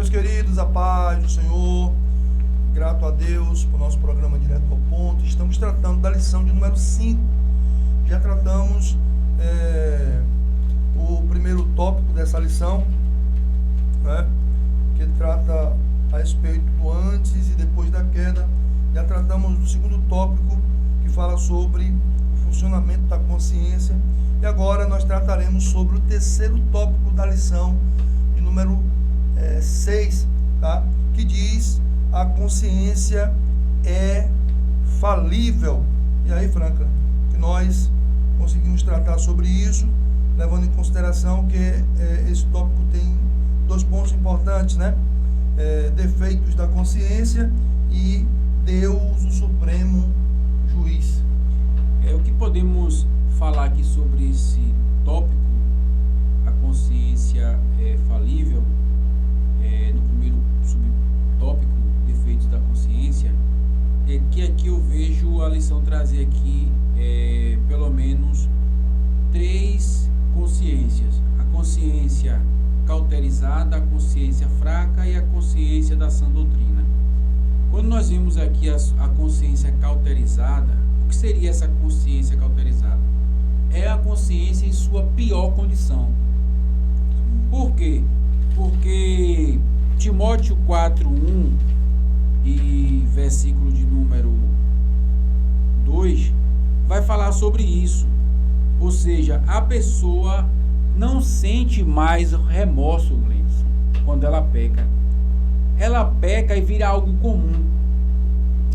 Meus queridos, a paz do Senhor, grato a Deus por nosso programa Direto ao Ponto. Estamos tratando da lição de número 5. Já tratamos o primeiro tópico dessa lição, né, que trata a respeito do antes e depois da queda. Já tratamos do segundo tópico, que fala sobre o funcionamento da consciência. E agora nós trataremos sobre o terceiro tópico da lição de número 6, tá? Que diz: a consciência é falível. E aí, Franca, que nós conseguimos tratar sobre isso, levando em consideração que esse tópico tem dois pontos importantes, né? Defeitos da consciência e Deus, o Supremo Juiz. O que podemos falar aqui sobre esse tópico, a consciência é falível, no primeiro subtópico, defeitos da consciência, é que aqui eu vejo a lição trazer aqui pelo menos 3 consciências: a consciência cauterizada, a consciência fraca e a consciência da sã doutrina. Quando nós vimos aqui a consciência cauterizada, o que seria essa consciência cauterizada? É a consciência em sua pior condição. Por quê? Porque Timóteo 4:1 e versículo de número 2 vai falar sobre isso. Ou seja, a pessoa não sente mais remorso, Gleison, quando ela peca. Ela peca e vira algo comum,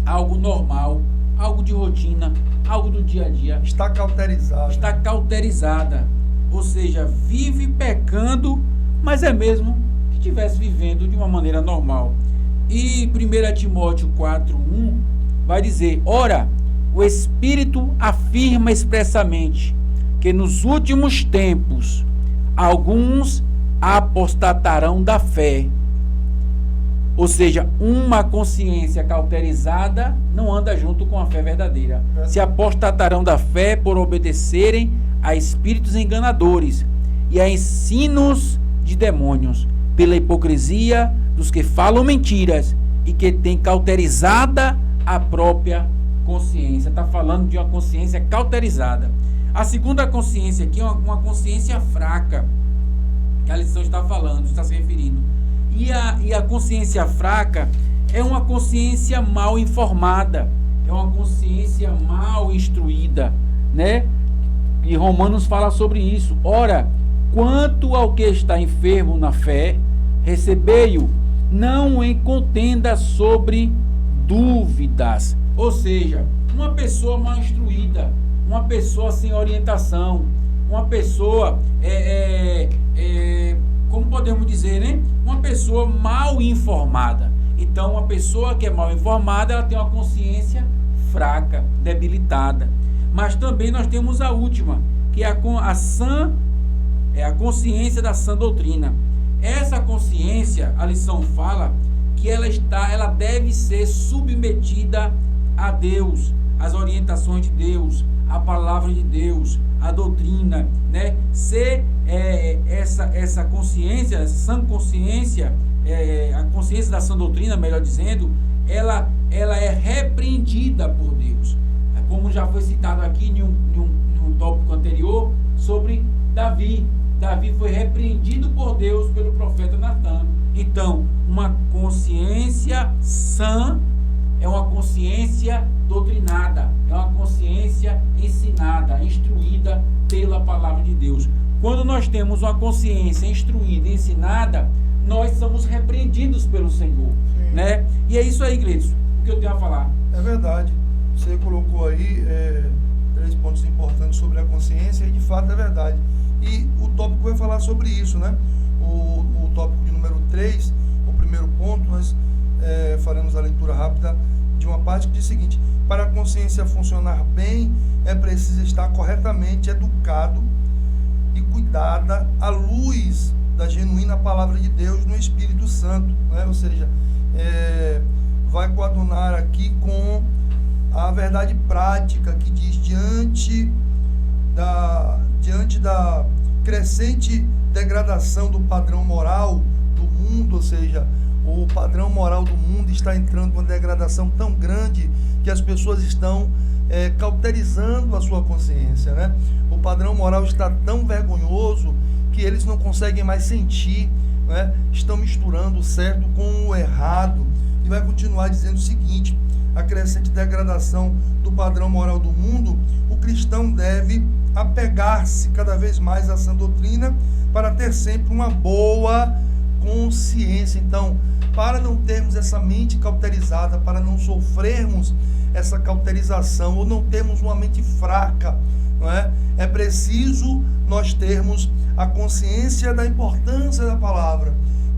algo normal, algo de rotina, algo do dia a dia. Está cauterizada. Está cauterizada. Ou seja, vive pecando, mas é mesmo que estivesse vivendo de uma maneira normal. E 1 Timóteo 4:1 vai dizer: ora, o Espírito afirma expressamente que nos últimos tempos alguns apostatarão da fé. Ou seja, uma consciência cauterizada não anda junto com a fé verdadeira. Se apostatarão da fé por obedecerem a espíritos enganadores e a ensinos de demônios, pela hipocrisia dos que falam mentiras e que têm cauterizada a própria consciência. Está falando de uma consciência cauterizada. A segunda consciência aqui é uma consciência fraca, que a lição está falando, está se referindo. E a consciência fraca é uma consciência mal informada, é uma consciência mal instruída, né? E Romanos fala sobre isso. Ora, quanto ao que está enfermo na fé, recebei-o, não em contenda sobre dúvidas. Ou seja, uma pessoa mal instruída, uma pessoa sem orientação, uma pessoa como podemos dizer, né? Uma pessoa mal informada. Então, uma pessoa que é mal informada, ela tem uma consciência fraca, debilitada. Mas também nós temos a última, que é a consciência da sã doutrina. Essa consciência, a lição fala que ela deve ser submetida a Deus, às orientações de Deus, à palavra de Deus, à doutrina, né? Ser essa consciência, essa sã consciência, a consciência da sã doutrina, melhor dizendo, ela é repreendida por Deus. Como já foi citado aqui em um tópico anterior sobre Davi. Davi foi repreendido por Deus pelo profeta Natan. Então, uma consciência sã é uma consciência doutrinada, é uma consciência ensinada, instruída pela palavra de Deus. Quando nós temos uma consciência instruída e ensinada, nós somos repreendidos pelo Senhor, né? E é isso aí, Gleison, o que eu tenho a falar. É verdade. Você colocou aí 3 pontos importantes sobre a consciência e de fato é verdade. E o tópico vai falar sobre isso, né? O tópico de número 3, o primeiro ponto, nós faremos a leitura rápida de uma parte que diz o seguinte: para a consciência funcionar bem, é preciso estar corretamente educado e cuidada à luz da genuína palavra de Deus no Espírito Santo, né? Ou seja, vai coadunar aqui com a verdade prática que diz diante da crescente degradação do padrão moral do mundo, ou seja, o padrão moral do mundo está entrando com uma degradação tão grande que as pessoas estão cauterizando a sua consciência, né? O padrão moral está tão vergonhoso que eles não conseguem mais sentir, né? Estão misturando o certo com o errado. E vai continuar dizendo o seguinte: a crescente degradação do padrão moral do mundo, o cristão deve apegar-se cada vez mais à sã doutrina para ter sempre uma boa consciência. Então, para não termos essa mente cauterizada, para não sofrermos essa cauterização ou não termos uma mente fraca, não é? É preciso nós termos a consciência da importância da palavra.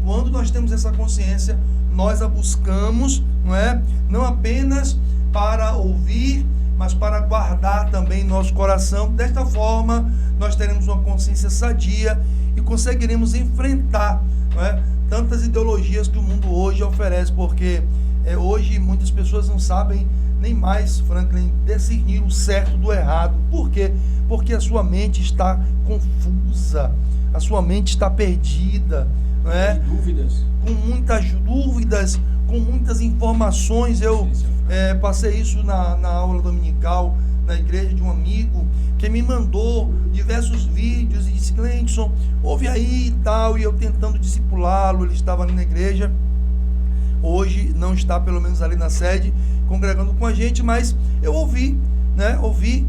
Quando nós temos essa consciência, nós a buscamos, não é? Não apenas para ouvir, mas para guardar também em nosso coração. Desta forma, nós teremos uma consciência sadia e conseguiremos enfrentar, não é, tantas ideologias que o mundo hoje oferece, porque hoje muitas pessoas não sabem nem mais, Franklin, discernir o certo do errado. Por quê? Porque a sua mente está confusa, a sua mente está perdida, não é? Dúvidas. Com muitas dúvidas, com muitas informações. Eu passei isso na aula dominical, na igreja de um amigo, que me mandou diversos vídeos e disse: Cleidson, ouve aí e tal, e eu tentando discipulá-lo. Ele estava ali na igreja, hoje não está, pelo menos ali na sede, congregando com a gente, mas eu ouvi, né? Ouvi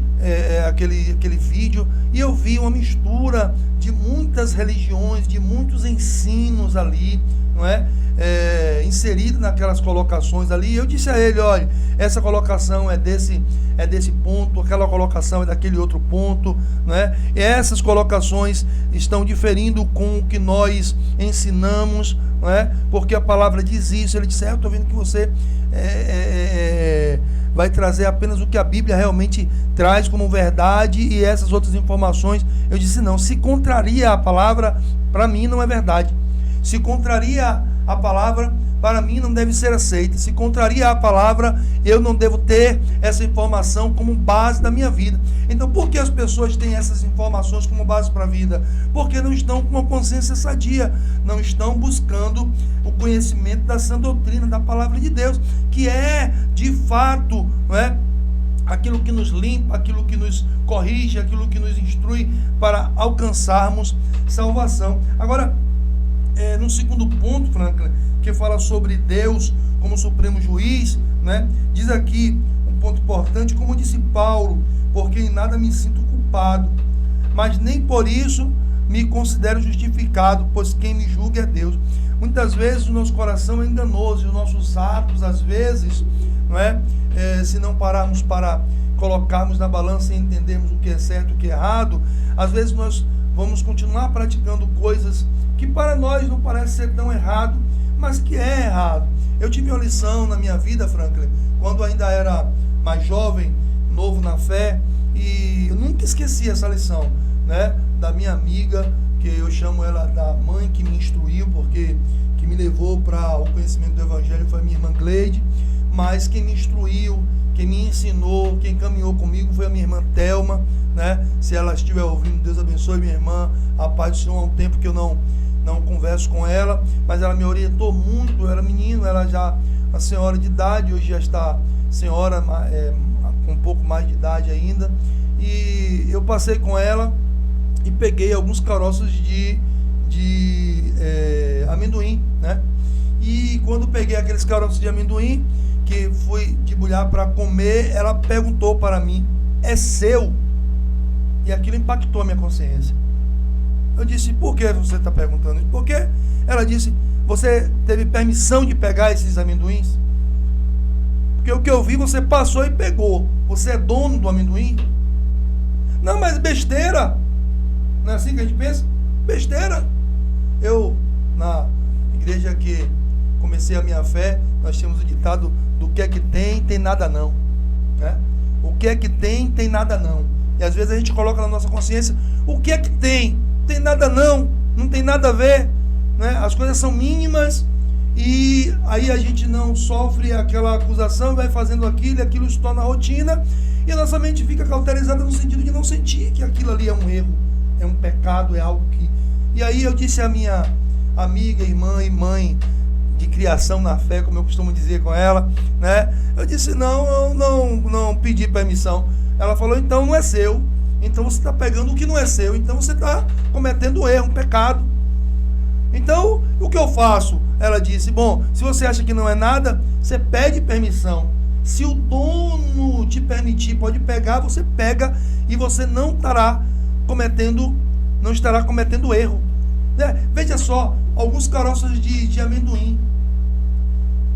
aquele vídeo e eu vi uma mistura de muitas religiões, de muitos ensinos ali, não é? Inserido naquelas colocações ali. Eu disse a ele: olha, essa colocação é desse ponto, aquela colocação é daquele outro ponto, não é? E essas colocações estão diferindo com o que nós ensinamos, não é? Porque a palavra diz isso. Ele disse: eu estou vendo que você vai trazer apenas o que a Bíblia realmente traz como verdade, e essas outras informações. Eu disse: não, se contraria a palavra, para mim não é verdade. Se contraria a palavra, para mim não deve ser aceita. Se contraria a palavra, eu não devo ter essa informação como base da minha vida. Então, por que as pessoas têm essas informações como base para a vida? Porque não estão com uma consciência sadia, não estão buscando o conhecimento da sã doutrina, da palavra de Deus, que é, de fato, não é, aquilo que nos limpa, aquilo que nos corrige, aquilo que nos instrui para alcançarmos salvação. Agora, no segundo ponto, Franklin, que fala sobre Deus como supremo juiz, né? Diz aqui um ponto importante: como disse Paulo, porque em nada me sinto culpado, mas nem por isso me considero justificado, pois quem me julga é Deus. Muitas vezes o nosso coração é enganoso e os nossos atos, às vezes, não é? Se não pararmos para colocarmos na balança e entendermos o que é certo e o que é errado, às vezes nós vamos continuar praticando coisas que para nós não parece ser tão errado, mas que é errado. Eu tive uma lição na minha vida, Franklin, quando ainda era mais jovem, novo na fé, e eu nunca esqueci essa lição, né? Da minha amiga, que eu chamo ela da mãe que me instruiu, porque que me levou para o conhecimento do Evangelho foi a minha irmã Cleide, mas quem me instruiu, quem me ensinou, quem caminhou comigo foi a minha irmã Thelma, né? Se ela estiver ouvindo, Deus abençoe minha irmã, a paz do Senhor. Há um tempo que eu não converso com ela, mas ela me orientou muito. Eu era menino, ela já uma senhora de idade, hoje já está senhora com um pouco mais de idade ainda, e eu passei com ela e peguei alguns caroços de amendoim, né? E quando peguei aqueles caroços de amendoim, que fui debulhar para comer, ela perguntou para mim: é seu? E aquilo impactou a minha consciência. Eu disse: por que você está perguntando isso? Porque ela disse: você teve permissão de pegar esses amendoins? Porque o que eu vi, você passou e pegou. Você é dono do amendoim? Não, mas besteira. Não é assim que a gente pensa? Besteira. Eu, na igreja que comecei a minha fé, nós tínhamos o ditado: do que é que tem nada não, né? O que é que tem nada não. E às vezes a gente coloca na nossa consciência: o que é que tem nada não, não tem nada a ver, né? As coisas são mínimas, e aí a gente não sofre aquela acusação, vai fazendo aquilo, e aquilo se torna rotina, e a nossa mente fica cauterizada no sentido de não sentir que aquilo ali é um erro, é um pecado, é algo E aí eu disse à minha amiga, irmã e mãe de criação na fé, como eu costumo dizer com ela, né? Eu disse, não, eu não pedi permissão. Ela falou, então não é seu. Então você está pegando o que não é seu. Então você está cometendo um erro, um pecado. Então, o que eu faço? Ela disse, bom, se você acha que não é nada, você pede permissão. Se o dono te permitir, pode pegar, você pega e você não estará cometendo erro. Né? Veja só, alguns caroços de amendoim.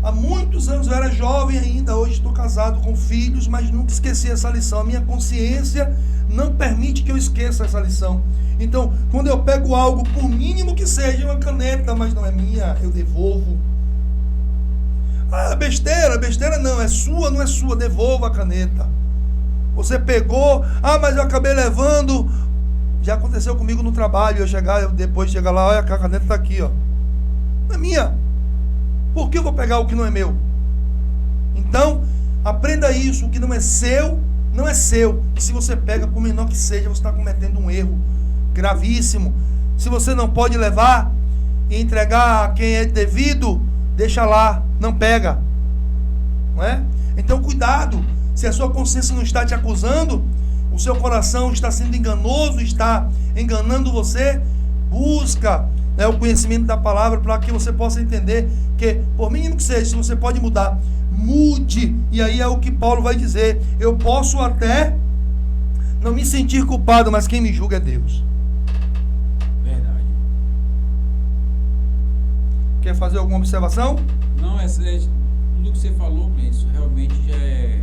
Há muitos anos eu era jovem ainda, hoje estou casado com filhos, mas nunca esqueci essa lição. A minha consciência não permite que eu esqueça essa lição. Então, quando eu pego algo, por mínimo que seja, uma caneta, mas não é minha, eu devolvo. Ah, besteira não, é sua, não é sua, devolva a caneta. Você pegou, mas eu acabei levando. Já aconteceu comigo no trabalho, depois chegar lá, olha, a caneta está aqui, ó. Não é minha. Por que eu vou pegar o que não é meu? Então, aprenda isso, o que não é seu, não é seu. E se você pega, por menor que seja, você está cometendo um erro gravíssimo. Se você não pode levar e entregar a quem é devido, deixa lá, não pega. Não é? Então, cuidado. Se a sua consciência não está te acusando, o seu coração está sendo enganoso, está enganando você, busca o conhecimento da palavra para que você possa entender que, por mínimo que seja, se você pode mudar, mude. E aí é o que Paulo vai dizer. Eu posso até não me sentir culpado, mas quem me julga é Deus. Verdade. Quer fazer alguma observação? Não, tudo que você falou, isso realmente já é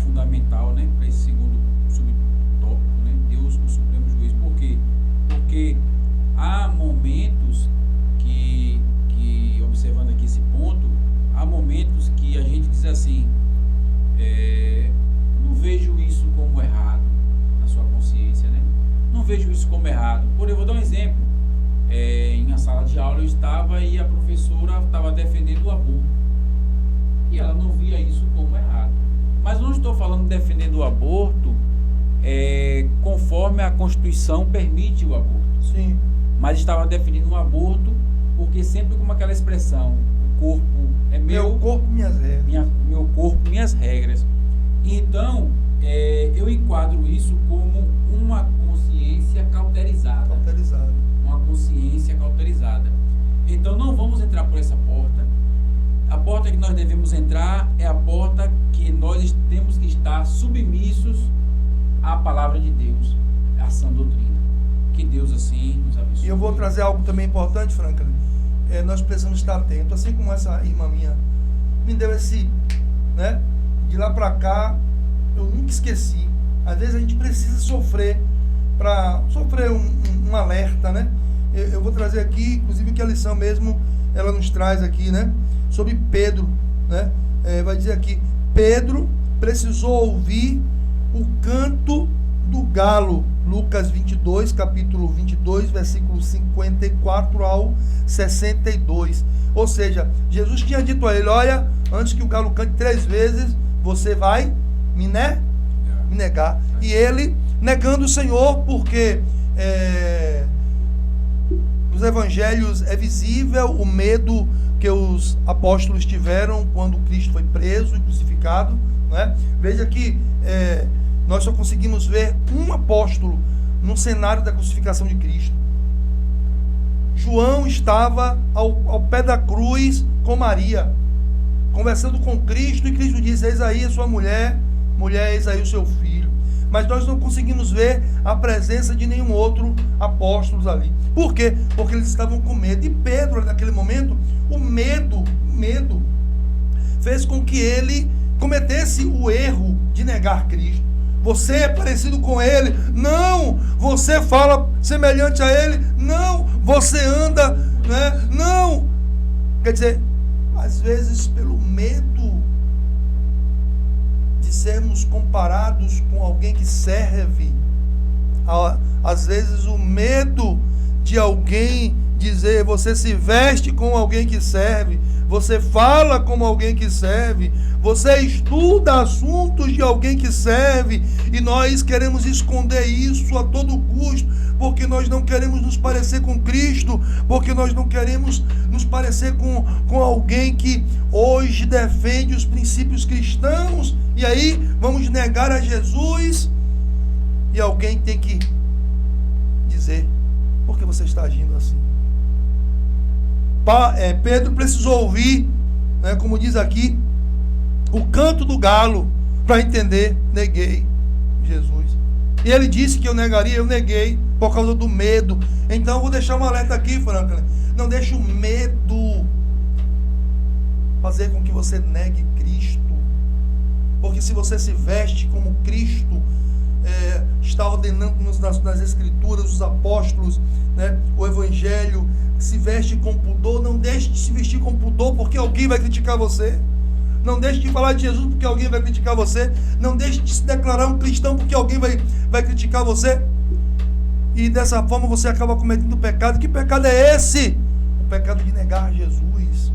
fundamental, né, para esse segundo subtópico, né? Deus, o Supremo Juiz. Por quê? Porque há momentos que observando aqui esse ponto, há momentos que a gente diz assim, não vejo isso como errado na sua consciência, né? Não vejo isso como errado. Eu vou dar um exemplo. Em uma sala de aula eu estava e a professora estava defendendo o aborto. E ela não via isso como errado. Mas não estou falando defendendo o aborto conforme a Constituição permite o aborto. Sim. Mas estava defendendo o aborto porque sempre com aquela expressão, o corpo é meu corpo, minhas regras. Meu corpo, minhas regras. Então, eu enquadro isso como uma consciência cauterizada. Uma consciência cauterizada. Então, não vamos entrar por essa porta. A porta que nós devemos entrar é a porta que nós temos que estar submissos à palavra de Deus, à sã doutrina. Que Deus assim nos abençoe. E eu vou trazer algo também importante, Franklin. Nós precisamos estar atentos, assim como essa irmã minha me deu esse, né? De lá para cá, eu nunca esqueci. Às vezes a gente precisa sofrer para sofrer um alerta, né? Eu vou trazer aqui, inclusive que a lição mesmo ela nos traz aqui, né? Sobre Pedro, né? Vai dizer aqui, Pedro precisou ouvir o canto do galo, Lucas 22, capítulo 22, versículo 54 ao 62. Ou seja, Jesus tinha dito a ele, olha, antes que o galo cante 3 vezes, você vai me negar. E ele negando o Senhor, porque nos evangelhos é visível o medo que os apóstolos tiveram quando Cristo foi preso e crucificado, né? Veja que nós só conseguimos ver um apóstolo no cenário da crucificação de Cristo. João estava ao pé da cruz com Maria, conversando com Cristo, e Cristo disse, eis aí a sua mulher, eis aí o seu filho. Mas nós não conseguimos ver a presença de nenhum outro apóstolo ali. Por quê? Porque eles estavam com medo. E Pedro, naquele momento, o medo fez com que ele cometesse o erro de negar Cristo. Você é parecido com ele? Não! Você fala semelhante a ele? Não! Você anda, né? Não! Quer dizer, às vezes pelo medo de sermos comparados com alguém que serve, às vezes o medo de alguém dizer, você se veste como alguém que serve, você fala como alguém que serve, você estuda assuntos de alguém que serve, e nós queremos esconder isso a todo custo, porque nós não queremos nos parecer com Cristo, porque nós não queremos nos parecer com alguém que hoje defende os princípios cristãos, e aí vamos negar a Jesus, e alguém tem que dizer: por que você está agindo assim? Pedro precisou ouvir, né, como diz aqui, o canto do galo para entender: neguei Jesus. E ele disse que eu negaria, eu neguei por causa do medo. Então eu vou deixar um alerta aqui, Franklin: não deixe o medo fazer com que você negue Cristo, porque se você se veste como Cristo está ordenando nas Escrituras, os apóstolos, né, o Evangelho, se veste com pudor, não deixe de se vestir com pudor, porque alguém vai criticar você. Não deixe de falar de Jesus porque alguém vai criticar você. Não deixe de se declarar um cristão porque alguém vai criticar você. E dessa forma você acaba cometendo pecado. Que pecado é esse? O pecado de negar Jesus.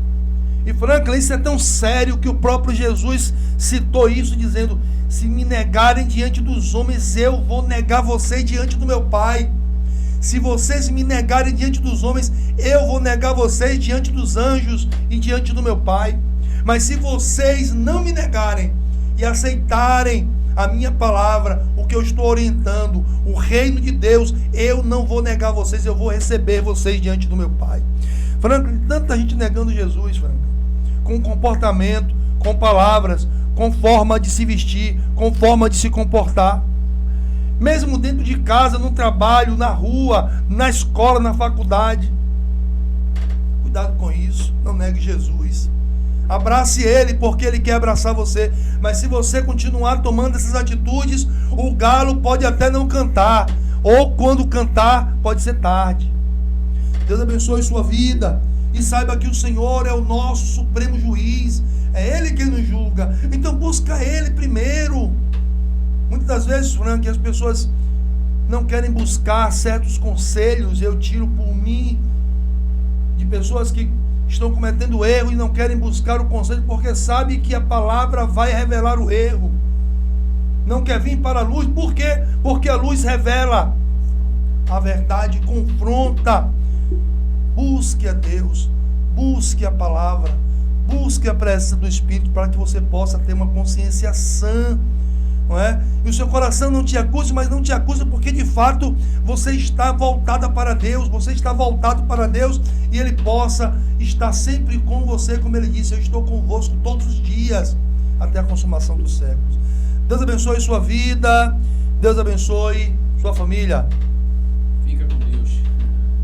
E Franklin, isso é tão sério que o próprio Jesus citou isso, dizendo: se me negarem diante dos homens, eu vou negar vocês diante do meu Pai. Se vocês me negarem diante dos homens, eu vou negar vocês diante dos anjos e diante do meu Pai. Mas se vocês não me negarem e aceitarem a minha palavra, o que eu estou orientando, o reino de Deus, eu não vou negar vocês, eu vou receber vocês diante do meu Pai. Franklin, tanta gente negando Jesus, Franklin, com comportamento, com palavras, com forma de se vestir, com forma de se comportar. Mesmo dentro de casa, no trabalho, na rua, na escola, na faculdade. Cuidado com isso, não negue Jesus. Abrace Ele, porque Ele quer abraçar você. Mas se você continuar tomando essas atitudes, o galo pode até não cantar, ou quando cantar, pode ser tarde. Deus abençoe sua vida, e saiba que o Senhor é o nosso supremo juiz, é Ele quem nos julga. Então busca Ele primeiro. Muitas das vezes, Frank, as pessoas não querem buscar certos conselhos, eu tiro por mim, de pessoas que estão cometendo erro e não querem buscar o conselho, porque sabe que a palavra vai revelar o erro. Não quer vir para a luz, por quê? Porque a luz revela a verdade, confronta. Busque a Deus, busque a palavra, busque a presença do Espírito, para que você possa ter uma consciência sã, não é? E o seu coração não te acuse, mas não te acusa porque de fato você está voltada para Deus, você está voltado para Deus, e Ele possa estar sempre com você, como Ele disse: eu estou convosco todos os dias, até a consumação dos séculos. Deus abençoe sua vida, Deus abençoe sua família.